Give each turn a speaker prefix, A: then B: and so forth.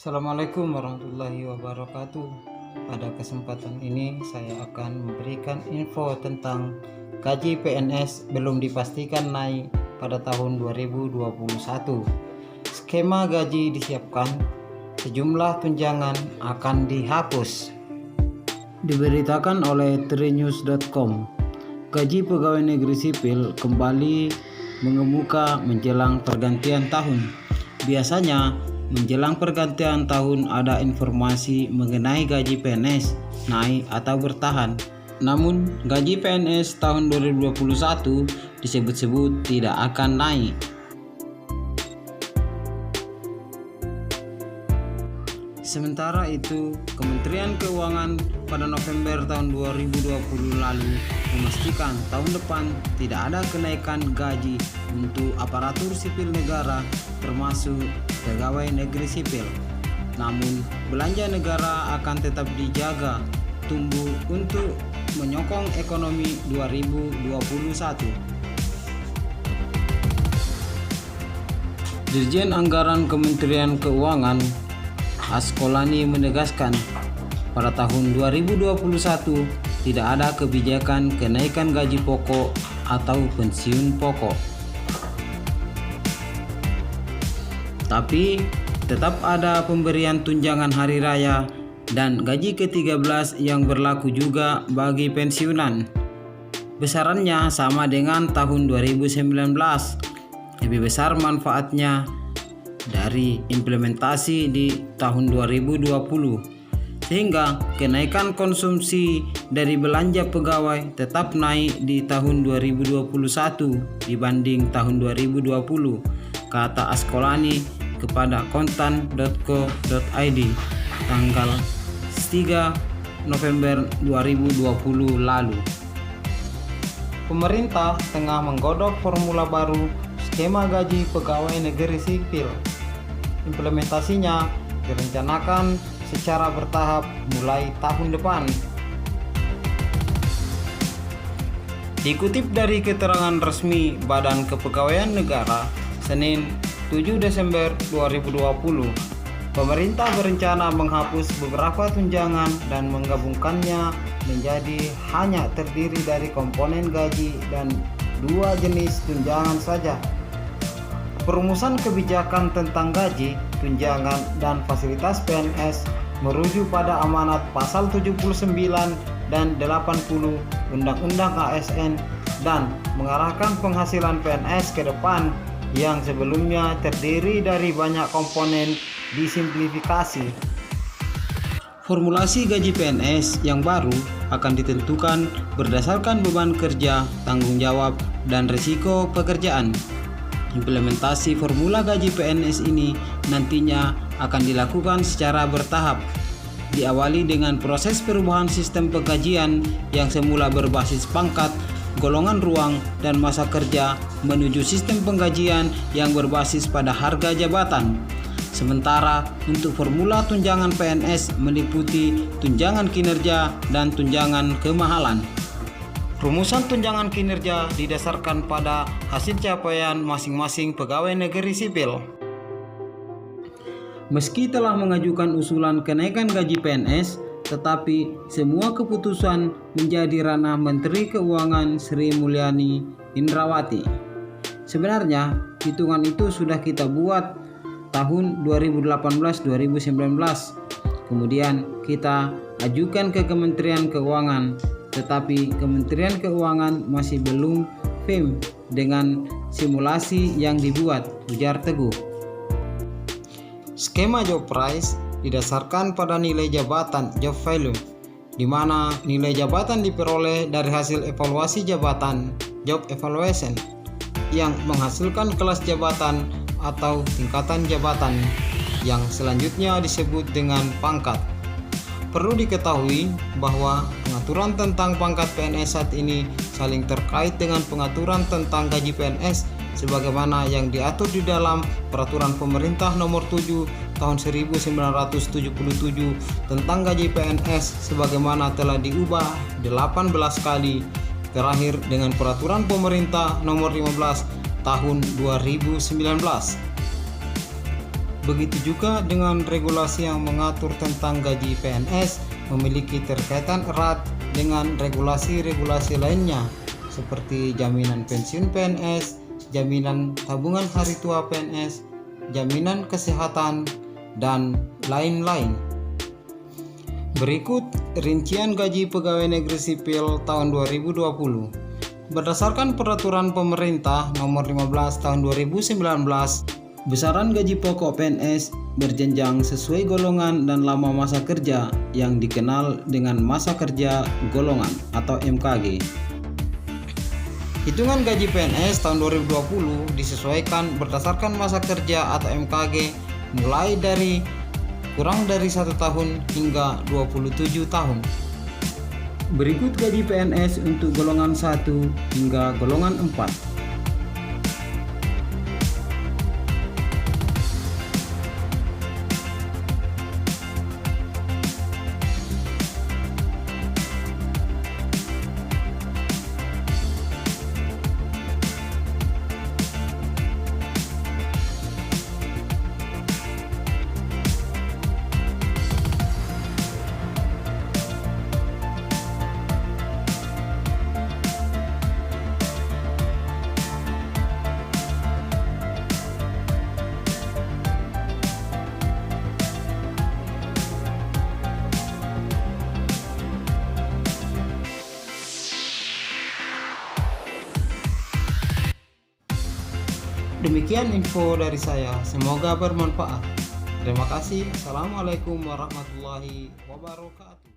A: Assalamualaikum warahmatullahi wabarakatuh. Pada kesempatan ini saya akan memberikan info tentang gaji PNS belum dipastikan naik pada tahun 2021. Skema gaji disiapkan, sejumlah tunjangan akan dihapus. Diberitakan oleh trinews.com, gaji pegawai negeri sipil kembali mengemuka menjelang pergantian tahun. Biasanya menjelang pergantian tahun ada informasi mengenai gaji PNS naik atau bertahan. Namun gaji PNS tahun 2021 disebut-sebut tidak akan naik. Sementara itu, Kementerian Keuangan pada November tahun 2020 lalu memastikan tahun depan tidak ada kenaikan gaji untuk aparatur sipil negara termasuk pegawai negeri sipil. Namun, belanja negara akan tetap dijaga tumbuh untuk menyokong ekonomi 2021. Dirjen Anggaran Kementerian Keuangan Askolani menegaskan, pada tahun 2021 tidak ada kebijakan kenaikan gaji pokok atau pensiun pokok. Tapi tetap ada pemberian tunjangan hari raya dan gaji ke-13 yang berlaku juga bagi pensiunan. Besarannya sama dengan tahun 2019. Lebih besar manfaatnya dari implementasi di tahun 2020, sehingga kenaikan konsumsi dari belanja pegawai tetap naik di tahun 2021 dibanding tahun 2020, kata Askolani kepada kontan.co.id tanggal 3 November 2020 lalu. Pemerintah tengah menggodok formula baru skema gaji pegawai negeri sipil. Implementasinya direncanakan secara bertahap mulai tahun depan. Dikutip dari keterangan resmi Badan Kepegawaian Negara, Senin 7 Desember 2020, pemerintah berencana menghapus beberapa tunjangan dan menggabungkannya menjadi hanya terdiri dari komponen gaji dan dua jenis tunjangan saja. Perumusan kebijakan tentang gaji, tunjangan, dan fasilitas PNS merujuk pada amanat pasal 79 dan 80 Undang-Undang ASN dan mengarahkan penghasilan PNS ke depan yang sebelumnya terdiri dari banyak komponen disimplifikasi. Formulasi gaji PNS yang baru akan ditentukan berdasarkan beban kerja, tanggung jawab, dan risiko pekerjaan. Implementasi formula gaji PNS ini nantinya akan dilakukan secara bertahap. Diawali dengan proses perubahan sistem penggajian yang semula berbasis pangkat, golongan ruang, dan masa kerja menuju sistem penggajian yang berbasis pada harga jabatan. Sementara untuk formula tunjangan PNS meliputi tunjangan kinerja dan tunjangan kemahalan. Rumusan tunjangan kinerja didasarkan pada hasil capaian masing-masing pegawai negeri sipil. Meski telah mengajukan usulan kenaikan gaji PNS, tetapi semua keputusan menjadi ranah Menteri Keuangan Sri Mulyani Indrawati. Sebenarnya, hitungan itu sudah kita buat tahun 2018-2019. Kemudian kita ajukan ke Kementerian Keuangan, tetapi Kementerian Keuangan masih belum firm dengan simulasi yang dibuat, ujar Teguh. Skema job price didasarkan pada nilai jabatan job value, di mana nilai jabatan diperoleh dari hasil evaluasi jabatan job evaluation yang menghasilkan kelas jabatan atau tingkatan jabatan yang selanjutnya disebut dengan pangkat. Perlu diketahui bahwa pengaturan tentang pangkat PNS saat ini saling terkait dengan pengaturan tentang gaji PNS sebagaimana yang diatur di dalam Peraturan Pemerintah Nomor 7 Tahun 1977 tentang gaji PNS sebagaimana telah diubah 18 kali, terakhir dengan Peraturan Pemerintah Nomor 15 Tahun 2019. Begitu juga dengan regulasi yang mengatur tentang gaji PNS memiliki terkaitan erat dengan regulasi-regulasi lainnya seperti jaminan pensiun PNS, jaminan tabungan hari tua PNS, jaminan kesehatan, dan lain-lain. Berikut rincian gaji pegawai negeri sipil tahun 2020. Berdasarkan peraturan pemerintah nomor 15 tahun 2019, besaran gaji pokok PNS berjenjang sesuai golongan dan lama masa kerja yang dikenal dengan masa kerja golongan atau MKG. Hitungan gaji PNS tahun 2020 disesuaikan berdasarkan masa kerja atau MKG mulai dari kurang dari 1 tahun hingga 27 tahun. Berikut gaji PNS untuk golongan 1 hingga golongan 4. Demikian info dari saya, semoga bermanfaat. Terima kasih. Assalamualaikum warahmatullahi wabarakatuh.